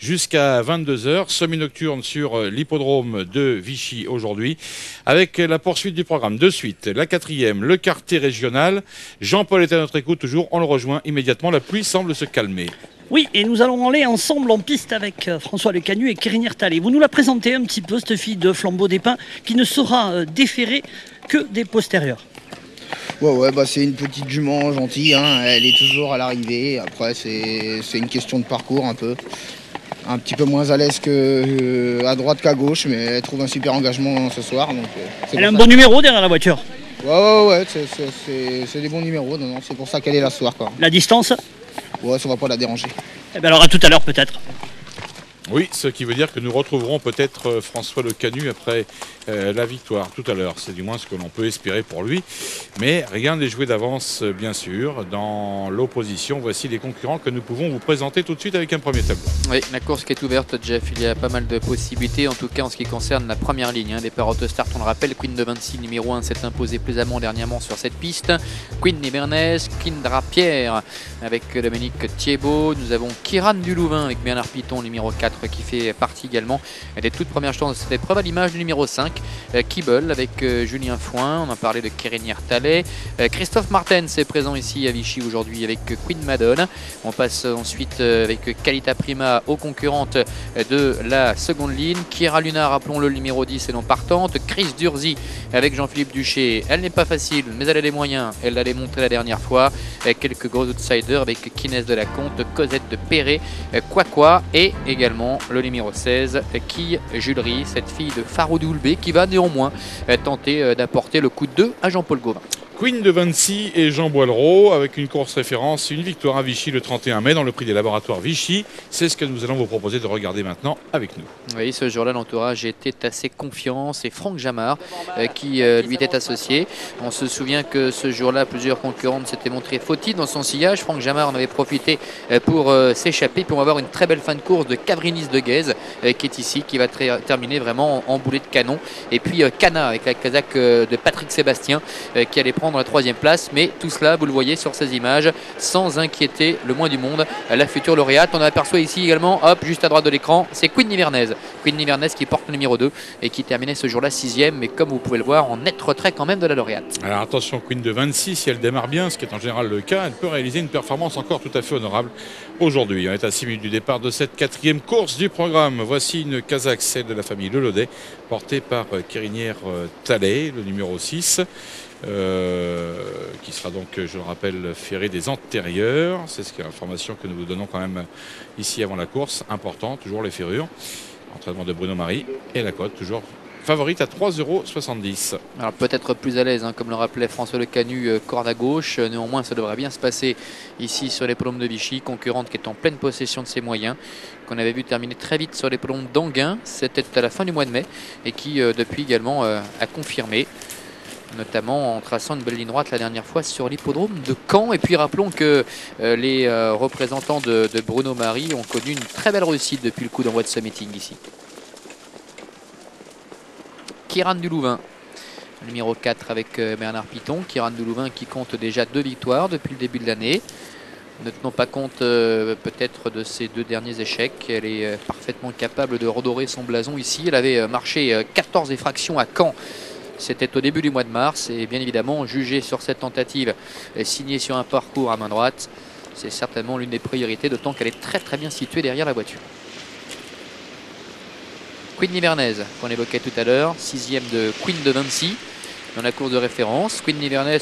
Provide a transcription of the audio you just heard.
jusqu'à 22 h. Semi-nocturne sur l'hippodrome de Vichy aujourd'hui, avec la poursuite du programme. De suite, la 4e, le quartier régional. Jean-Paul est à notre écoute toujours, on le rejoint immédiatement. La pluie semble se calmer. Oui, et nous allons aller ensemble en piste avec François Lecanu et Kérinière Talley. Vous nous la présentez un petit peu, cette fille de Flambeau des Pins, qui ne sera déférée que des postérieurs. Ouais, c'est une petite jument gentille, hein. Elle est toujours à l'arrivée. Après, c'est une question de parcours un peu. Un petit peu moins à l'aise à droite qu'à gauche, mais elle trouve un super engagement ce soir. Donc, elle a un bon numéro derrière la voiture. Ouais, c'est des bons numéros. Non, c'est pour ça qu'elle est là ce soir, quoi. La distance? Ouais, ça va pas la déranger. Eh bien alors à tout à l'heure peut-être. Oui, ce qui veut dire que nous retrouverons peut-être François Lecanu après la victoire tout à l'heure. C'est du moins ce que l'on peut espérer pour lui. Mais rien n'est joué d'avance, bien sûr. Dans l'opposition, voici les concurrents que nous pouvons vous présenter tout de suite avec un premier tableau. Oui, la course qui est ouverte, Jeff. Il y a pas mal de possibilités, en tout cas en ce qui concerne la première ligne. Les paires auto-start, on le rappelle, Queen de 26, numéro 1, s'est imposé plaisamment dernièrement sur cette piste. Queen Nivernais, Kindra Pierre avec Dominique Thiebaud. Nous avons Kiran du Louvain avec Bernard Piton, numéro 4, qui fait partie également des toutes premières chances de cette épreuve, à l'image du numéro 5, Kibble avec Julien Foin. On a parlé de Kérinière Talley. Christophe Martens est présent ici à Vichy aujourd'hui avec Queen Madone. On passe ensuite avec Kalita Prima aux concurrentes de la seconde ligne. Kira Luna, rappelons-le, le numéro 10 et non partante. Chris Durzi avec Jean-Philippe Duché. Elle n'est pas facile, mais elle a les moyens. Elle l'a démontré la dernière fois. Quelques gros outsiders avec Kinès de la Comte, Cosette de Perret, Quaqua et également le numéro 16, Quille Julery, cette fille de Faroudoulbé qui va néanmoins tenter d'apporter le coup de 2 à Jean-Paul Gauvin. Queen de 26 et Jean Boileau avec une course référence, une victoire à Vichy le 31 mai dans le prix des laboratoires Vichy. C'est ce que nous allons vous proposer de regarder maintenant avec nous. Oui, ce jour-là, l'entourage était assez confiant. C'est Franck Jamard qui lui était associé. On se souvient que ce jour-là, plusieurs concurrentes s'étaient montrées fautives dans son sillage. Franck Jamard en avait profité pour s'échapper. Puis on va avoir une très belle fin de course de Cavrinis de Guèze qui est ici, qui va terminer vraiment en boulet de canon. Et puis Cana avec la casaque de Patrick Sébastien qui allait prendre la 3e place, mais tout cela vous le voyez sur ces images sans inquiéter le moins du monde la future lauréate. On aperçoit ici également, hop, juste à droite de l'écran, c'est Queen Nivernais qui porte le numéro 2 et qui terminait ce jour-là 6e, mais comme vous pouvez le voir en net retrait quand même de la lauréate. Alors attention, Queen de 26, si elle démarre bien, ce qui est en général le cas, elle peut réaliser une performance encore tout à fait honorable aujourd'hui. On est à 6 minutes du départ de cette 4e course du programme. Voici une Kazakh, celle de la famille Lelaudet, portée par Kérinière Talley, le numéro 6. Qui sera donc, je le rappelle, ferré des antérieurs. C'est l'information que nous vous donnons quand même ici avant la course. Important, toujours les ferrures. Entraînement de Bruno Marie et la cote toujours favorite à 3,70 €. Alors peut-être plus à l'aise, hein, comme le rappelait François Lecanu, corde à gauche. Néanmoins, ça devrait bien se passer ici sur les l'hippodrome de Vichy, concurrente qui est en pleine possession de ses moyens, qu'on avait vu terminer très vite sur les l'hippodrome d'Anguin. C'était à la fin du mois de mai et qui depuis également a confirmé, notamment en traçant une belle ligne droite la dernière fois sur l'hippodrome de Caen. Et puis rappelons que les représentants de Bruno Marie ont connu une très belle réussite depuis le coup d'envoi de ce meeting ici. Kiran du Louvain, numéro 4 avec Bernard Piton. Kiran du Louvain qui compte déjà 2 victoires depuis le début de l'année. Ne tenons pas compte peut-être de ses 2 derniers échecs. Elle est parfaitement capable de redorer son blason ici. Elle avait marché 14 effractions à Caen. C'était au début du mois de mars et bien évidemment, jugé sur cette tentative signée sur un parcours à main droite, c'est certainement l'une des priorités, d'autant qu'elle est très très bien située derrière la voiture. Queen Nivernais, qu'on évoquait tout à l'heure, 6e de Queen de 26 dans la course de référence. Queen Nivernais